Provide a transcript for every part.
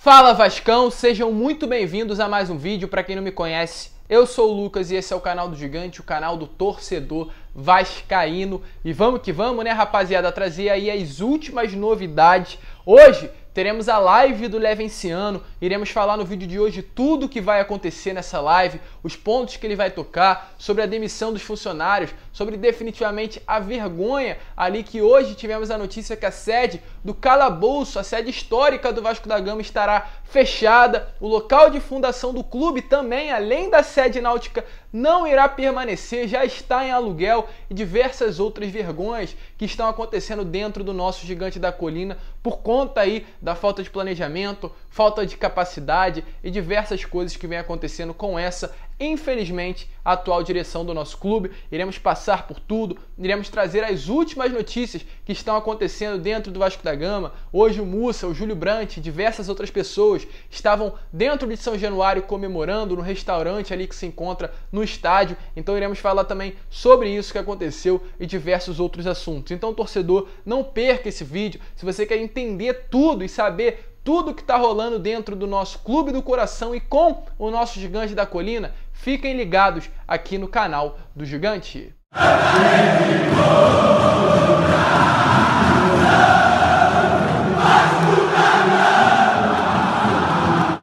Fala Vascão, sejam muito bem-vindos a mais um vídeo. Para quem não me conhece, eu sou o Lucas e esse é o canal do Gigante, o canal do torcedor vascaíno. E vamos que vamos, né, rapaziada, trazer aí as últimas novidades. Hoje teremos a live do Levenciano, iremos falar no vídeo de hoje tudo o que vai acontecer nessa live, os pontos que ele vai tocar, sobre a demissão dos funcionários, sobre definitivamente a vergonha ali que hoje tivemos a notícia que a sede do calabouço, a sede histórica do Vasco da Gama estará fechada, o local de fundação do clube também, além da sede náutica, não irá permanecer, já está em aluguel e diversas outras vergonhas que estão acontecendo dentro do nosso Gigante da Colina por conta aí da falta de planejamento, falta de capacidade e diversas coisas que vem acontecendo com essa, infelizmente, a atual direção do nosso clube. Iremos passar por tudo, iremos trazer as últimas notícias que estão acontecendo dentro do Vasco da Gama. Hoje o Mussa, o Júlio Brandt e diversas outras pessoas estavam dentro de São Januário comemorando no restaurante ali que se encontra no estádio. Então iremos falar também sobre isso que aconteceu e diversos outros assuntos. Então, torcedor, não perca esse vídeo. Se você quer entender tudo e saber tudo que está rolando dentro do nosso Clube do Coração e com o nosso Gigante da Colina, fiquem ligados aqui no canal do Gigante.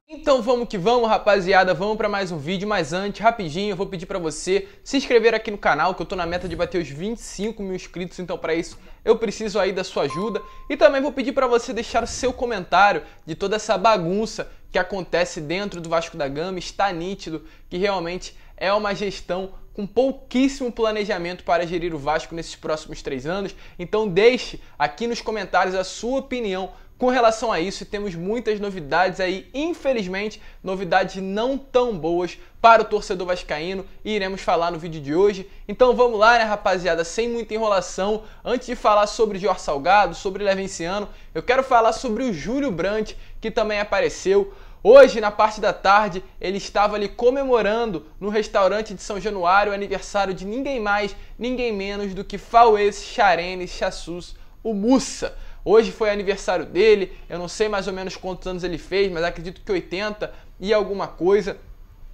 Então vamos que vamos, rapaziada, vamos para mais um vídeo, mas antes, rapidinho, eu vou pedir para você se inscrever aqui no canal, que eu tô na meta de bater os 25 mil inscritos, então para isso eu preciso aí da sua ajuda. E também vou pedir para você deixar o seu comentário de toda essa bagunça que acontece dentro do Vasco da Gama. Está nítido que realmente é uma gestão com pouquíssimo planejamento para gerir o Vasco nesses próximos 3 anos. Então deixe aqui nos comentários a sua opinião com relação a isso, e temos muitas novidades aí, infelizmente, novidades não tão boas para o torcedor vascaíno, e iremos falar no vídeo de hoje. Então vamos lá, né, rapaziada, sem muita enrolação. Antes de falar sobre Jorge Salgado, sobre Levenciano, eu quero falar sobre o Júlio Brandt, que também apareceu. Hoje, na parte da tarde, ele estava ali comemorando no restaurante de São Januário o aniversário de ninguém mais, ninguém menos do que Fauez Charene Chassus, o Mussa. Hoje foi aniversário dele, eu não sei mais ou menos quantos anos ele fez, mas acredito que 80 e alguma coisa.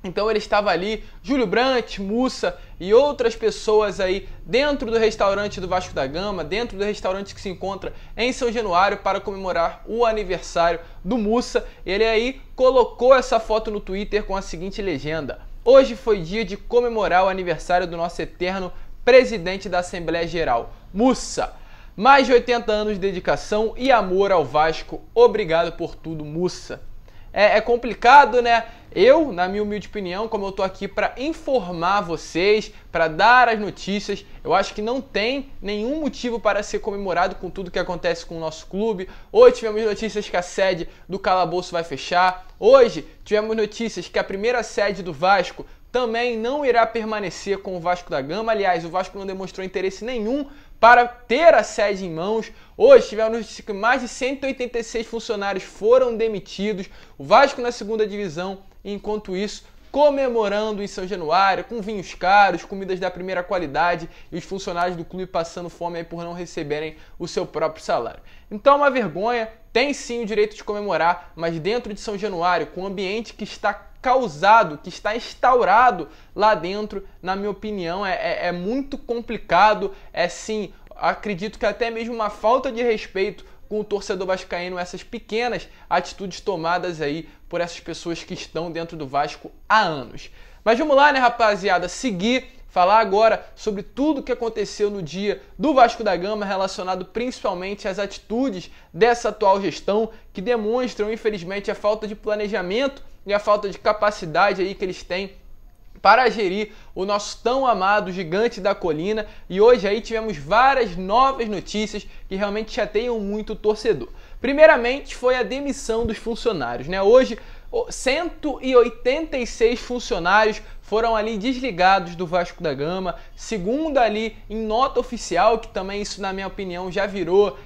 Então ele estava ali, Júlio Brandt, Mussa e outras pessoas aí dentro do restaurante do Vasco da Gama, dentro do restaurante que se encontra em São Januário para comemorar o aniversário do Mussa. Ele aí colocou essa foto no Twitter com a seguinte legenda: hoje foi dia de comemorar o aniversário do nosso eterno presidente da Assembleia Geral, Mussa. Mais de 80 anos de dedicação e amor ao Vasco. Obrigado por tudo, Mussa. É complicado, né? Eu, na minha humilde opinião, como eu tô aqui para informar vocês, para dar as notícias, eu acho que não tem nenhum motivo para ser comemorado com tudo que acontece com o nosso clube. Hoje tivemos notícias que a sede do calabouço vai fechar. Hoje tivemos notícias que a primeira sede do Vasco também não irá permanecer com o Vasco da Gama. Aliás, o Vasco não demonstrou interesse nenhum para ter a sede em mãos. Hoje tivemos notícia que mais de 186 funcionários foram demitidos. O Vasco na segunda divisão, enquanto isso, comemorando em São Januário, com vinhos caros, comidas da primeira qualidade e os funcionários do clube passando fome aí por não receberem o seu próprio salário. Então é uma vergonha, tem sim o direito de comemorar, mas dentro de São Januário, com o ambiente que está causado, que está instaurado lá dentro, na minha opinião, é muito complicado. É sim, acredito que até mesmo uma falta de respeito com o torcedor vascaíno, essas pequenas atitudes tomadas aí por essas pessoas que estão dentro do Vasco há anos. Mas vamos lá, né, rapaziada, falar agora sobre tudo que aconteceu no dia do Vasco da Gama, relacionado principalmente às atitudes dessa atual gestão, que demonstram, infelizmente, a falta de planejamento e a falta de capacidade aí que eles têm para gerir o nosso tão amado Gigante da Colina. E hoje aí tivemos várias novas notícias que realmente chateiam muito o torcedor. Primeiramente foi a demissão dos funcionários, né? Hoje 186 funcionários foram ali desligados do Vasco da Gama, segundo ali em nota oficial, que também isso, na minha opinião, já virou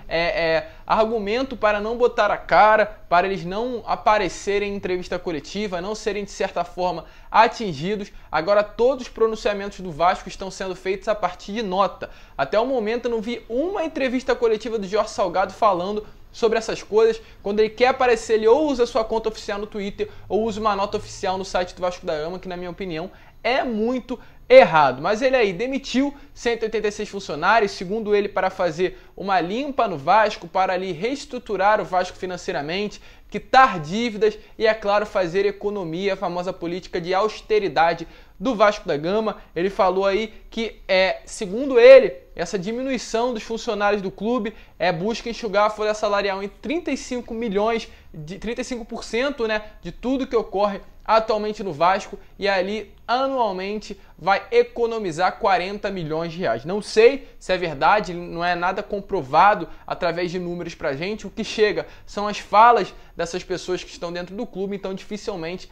argumento para não botar a cara, para eles não aparecerem em entrevista coletiva, não serem de certa forma atingidos. Agora todos os pronunciamentos do Vasco estão sendo feitos a partir de nota. Até o momento eu não vi uma entrevista coletiva do Jorge Salgado falando sobre essas coisas. Quando ele quer aparecer, ele ou usa sua conta oficial no Twitter ou usa uma nota oficial no site do Vasco da Gama, que na minha opinião é muito errado. Mas ele aí demitiu 186 funcionários, segundo ele, para fazer uma limpa no Vasco, para ali reestruturar o Vasco financeiramente, quitar dívidas e, é claro, fazer economia, a famosa política de austeridade do Vasco da Gama. Ele falou aí que, segundo ele, essa diminuição dos funcionários do clube busca enxugar a folha salarial em 35 milhões, de 35%, né, de tudo que ocorre atualmente no Vasco, e ali anualmente vai economizar 40 milhões de reais. Não sei se é verdade, não é nada comprovado através de números pra gente. O que chega são as falas dessas pessoas que estão dentro do clube, então dificilmente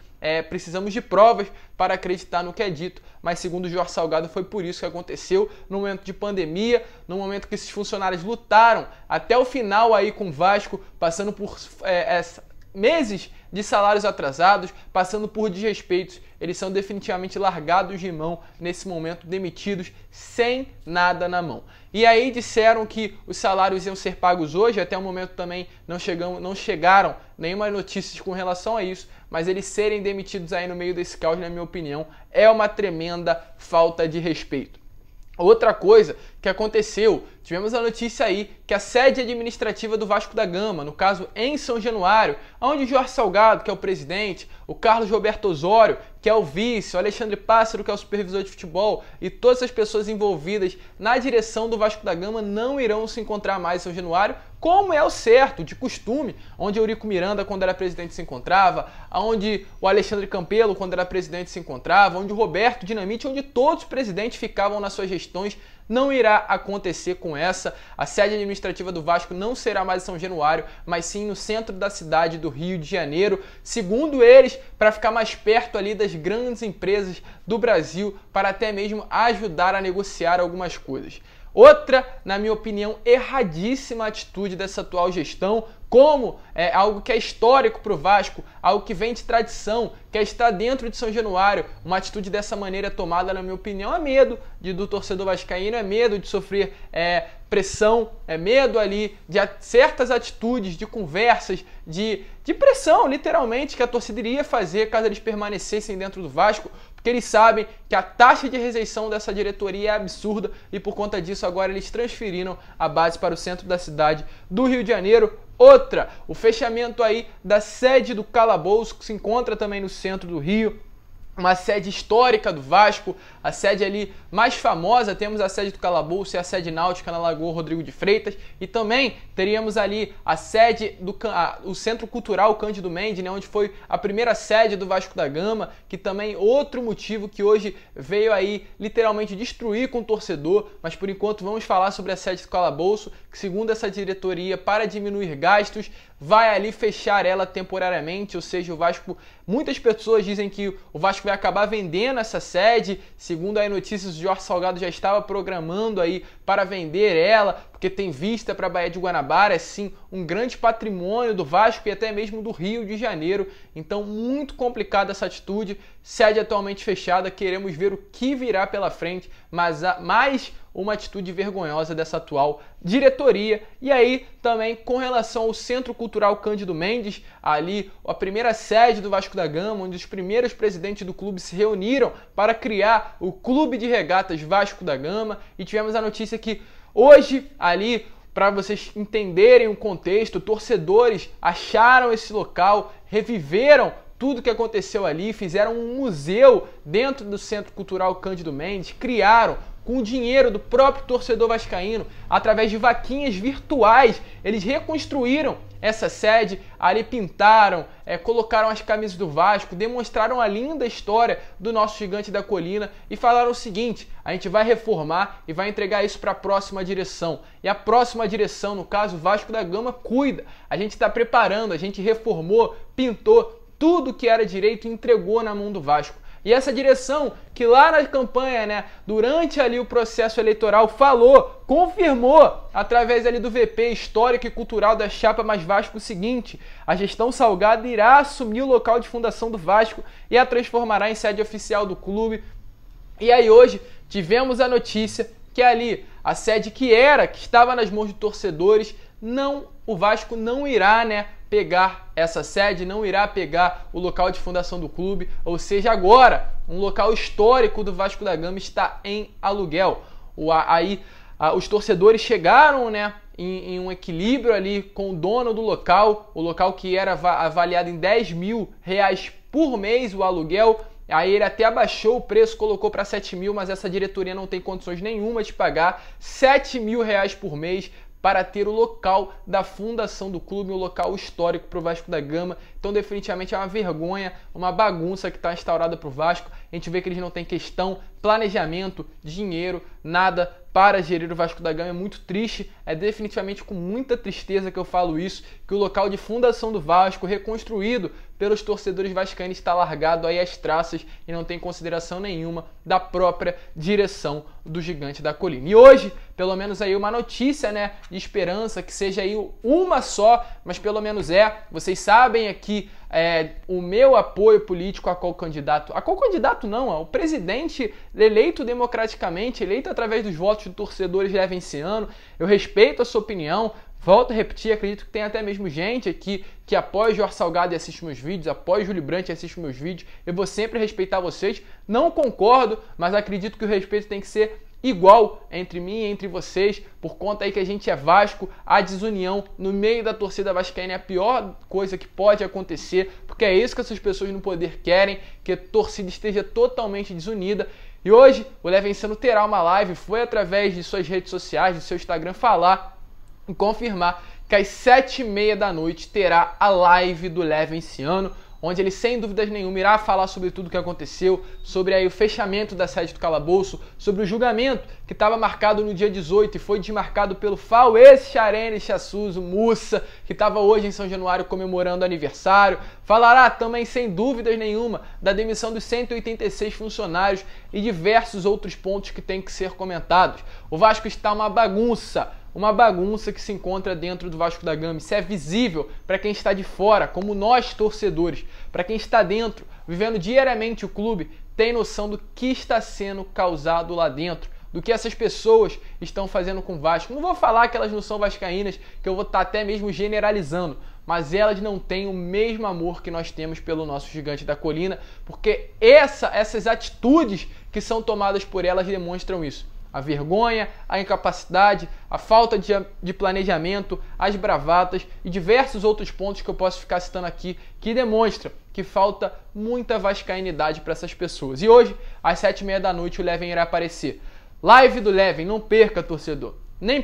precisamos de provas para acreditar no que é dito, mas segundo o Jorge Salgado foi por isso que aconteceu, no momento de pandemia, no momento que esses funcionários lutaram até o final aí com o Vasco, passando por meses de salários atrasados, passando por desrespeitos. Eles são definitivamente largados de mão nesse momento, demitidos sem nada na mão. E aí disseram que os salários iam ser pagos hoje, até o momento também não chegaram nenhuma notícias com relação a isso, mas eles serem demitidos aí no meio desse caos, na minha opinião, é uma tremenda falta de respeito. Outra coisa que aconteceu, tivemos a notícia aí que a sede administrativa do Vasco da Gama, no caso em São Januário, onde o Jorge Salgado, que é o presidente, o Carlos Roberto Osório, que é o vice, o Alexandre Pássaro, que é o supervisor de futebol, e todas as pessoas envolvidas na direção do Vasco da Gama não irão se encontrar mais em São Januário, como é o certo, de costume, onde o Eurico Miranda, quando era presidente, se encontrava, onde o Alexandre Campelo, quando era presidente, se encontrava, onde o Roberto Dinamite, onde todos os presidentes ficavam nas suas gestões. Não irá acontecer com essa. A sede administrativa do Vasco não será mais em São Januário, mas sim no centro da cidade do Rio de Janeiro, segundo eles, para ficar mais perto ali das grandes empresas do Brasil, para até mesmo ajudar a negociar algumas coisas. Outra, na minha opinião, erradíssima atitude dessa atual gestão, como algo que é histórico para o Vasco, algo que vem de tradição, que é estar dentro de São Januário. Uma atitude dessa maneira tomada, na minha opinião, é medo do torcedor vascaíno, é medo de sofrer pressão, é medo ali de certas atitudes, de conversas, de pressão, literalmente, que a torcida iria fazer caso eles permanecessem dentro do Vasco, porque eles sabem que a taxa de rejeição dessa diretoria é absurda e por conta disso agora eles transferiram a base para o centro da cidade do Rio de Janeiro. Outra, o fechamento aí da sede do Calabouço, que se encontra também no centro do Rio, uma sede histórica do Vasco, a sede ali mais famosa. Temos a sede do Calabouço e a sede náutica na Lagoa Rodrigo de Freitas, e também teríamos ali a sede o Centro Cultural Cândido Mendes, né, onde foi a primeira sede do Vasco da Gama, que também outro motivo que hoje veio aí literalmente destruir com o torcedor. Mas por enquanto vamos falar sobre a sede do Calabouço, que segundo essa diretoria, para diminuir gastos, vai ali fechar ela temporariamente, ou seja, o Vasco, muitas pessoas dizem que o Vasco vai acabar vendendo essa sede. Segundo aí notícias, o Jorge Salgado já estava programando aí para vender ela, porque tem vista para a Baía de Guanabara, é sim um grande patrimônio do Vasco e até mesmo do Rio de Janeiro. Então, muito complicada essa atitude, sede atualmente fechada, queremos ver o que virá pela frente, mas mais uma atitude vergonhosa dessa atual diretoria. E aí, também, com relação ao Centro Cultural Cândido Mendes, ali a primeira sede do Vasco da Gama, onde os primeiros presidentes do clube se reuniram para criar o Clube de Regatas Vasco da Gama, e tivemos a notícia que hoje, ali, para vocês entenderem o contexto, torcedores acharam esse local, reviveram tudo que aconteceu ali, fizeram um museu dentro do Centro Cultural Cândido Mendes, criaram com o dinheiro do próprio torcedor vascaíno, através de vaquinhas virtuais, eles reconstruíram essa sede, ali pintaram, colocaram as camisas do Vasco, demonstraram a linda história do nosso gigante da colina e falaram o seguinte: a gente vai reformar e vai entregar isso para a próxima direção. E a próxima direção, no caso, Vasco da Gama, cuida. A gente está preparando, a gente reformou, pintou, tudo que era direito e entregou na mão do Vasco. E essa direção que lá na campanha, né, durante ali o processo eleitoral falou, confirmou através ali do VP histórico e cultural da chapa Mais Vasco o seguinte: a gestão Salgado irá assumir o local de fundação do Vasco e a transformará em sede oficial do clube. E aí hoje tivemos a notícia que ali a sede que estava nas mãos de torcedores o Vasco não irá, pegar essa sede, não irá pegar o local de fundação do clube, ou seja, agora um local histórico do Vasco da Gama está em aluguel. Os torcedores chegaram, em um equilíbrio ali com o dono do local, o local que era avaliado em R$10.000 por mês o aluguel. Aí ele até abaixou o preço, colocou para 7 mil, mas essa diretoria não tem condições nenhuma de pagar R$7.000 por mês para ter o local da fundação do clube, um local histórico para o Vasco da Gama. Então definitivamente é uma vergonha, uma bagunça que está instaurada para o Vasco. A gente vê que eles não têm questão, planejamento, dinheiro, nada para gerir o Vasco da Gama. É muito triste, é definitivamente com muita tristeza que eu falo isso, que o local de fundação do Vasco, reconstruído pelos torcedores vascaínos, está largado aí às traças e não tem consideração nenhuma da própria direção do Gigante da Colina. E hoje, pelo menos aí uma notícia, de esperança, que seja aí uma só, mas pelo menos vocês sabem aqui o meu apoio político a qual candidato não, o presidente eleito democraticamente, eleito através dos votos de torcedores levenciano. Eu respeito a sua opinião, volto a repetir, acredito que tem até mesmo gente aqui que apoia o Jorge Salgado e assiste meus vídeos, apoia o Júlio Brandt e assiste meus vídeos. Eu vou sempre respeitar vocês, não concordo, mas acredito que o respeito tem que ser igual entre mim e entre vocês, por conta aí que a gente é Vasco. A desunião no meio da torcida vascaína é a pior coisa que pode acontecer, porque é isso que essas pessoas no poder querem, que a torcida esteja totalmente desunida. E hoje o Levenciano terá uma live, foi através de suas redes sociais, do seu Instagram, falar e confirmar que às 7h30 da noite terá a live do Levenciano, onde ele, sem dúvidas nenhuma, irá falar sobre tudo o que aconteceu, sobre aí o fechamento da sede do Calabouço, sobre o julgamento que estava marcado no dia 18 e foi desmarcado pelo Fauês Charene Chassuso Mussa, que estava hoje em São Januário comemorando aniversário. Falará também, sem dúvidas nenhuma, da demissão dos 186 funcionários e diversos outros pontos que têm que ser comentados. O Vasco está uma bagunça que se encontra dentro do Vasco da Gama. Isso é visível para quem está de fora, como nós torcedores. Para quem está dentro, vivendo diariamente o clube, tem noção do que está sendo causado lá dentro, do que essas pessoas estão fazendo com o Vasco. Não vou falar que elas não são vascaínas, que eu vou estar até mesmo generalizando, mas elas não têm o mesmo amor que nós temos pelo nosso Gigante da Colina, porque essas atitudes que são tomadas por elas demonstram isso. A vergonha, a incapacidade, a falta de planejamento, as bravatas e diversos outros pontos que eu posso ficar citando aqui que demonstram que falta muita vascainidade para essas pessoas. E hoje, às 7h30 da noite, o Leven irá aparecer. Live do Leven, não perca, torcedor.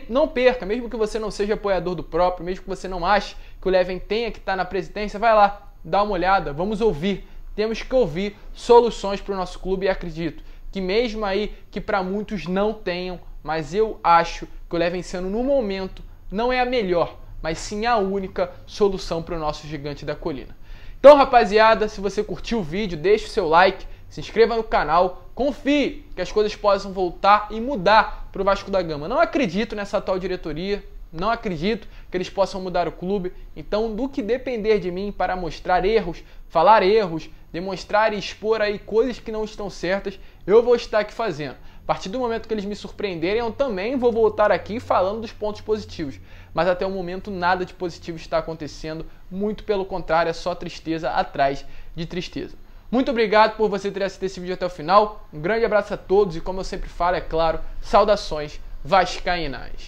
Não perca, mesmo que você não seja apoiador do próprio, mesmo que você não ache que o Leven tenha que estar na presidência, vai lá, dá uma olhada, vamos ouvir. Temos que ouvir soluções para o nosso clube e acredito que mesmo aí que para muitos não tenham, mas eu acho que o Levenciano no momento não é a melhor, mas sim a única solução para o nosso Gigante da Colina. Então, rapaziada, se você curtiu o vídeo, deixe o seu like, se inscreva no canal, confie que as coisas possam voltar e mudar para o Vasco da Gama. Não acredito nessa atual diretoria, não acredito que eles possam mudar o clube, então do que depender de mim para mostrar erros, falar erros, demonstrar e expor aí coisas que não estão certas, eu vou estar aqui fazendo. A partir do momento que eles me surpreenderem, eu também vou voltar aqui falando dos pontos positivos. Mas até o momento nada de positivo está acontecendo, muito pelo contrário, é só tristeza atrás de tristeza. Muito obrigado por você ter assistido esse vídeo até o final, um grande abraço a todos e como eu sempre falo, é claro, saudações vascaínas.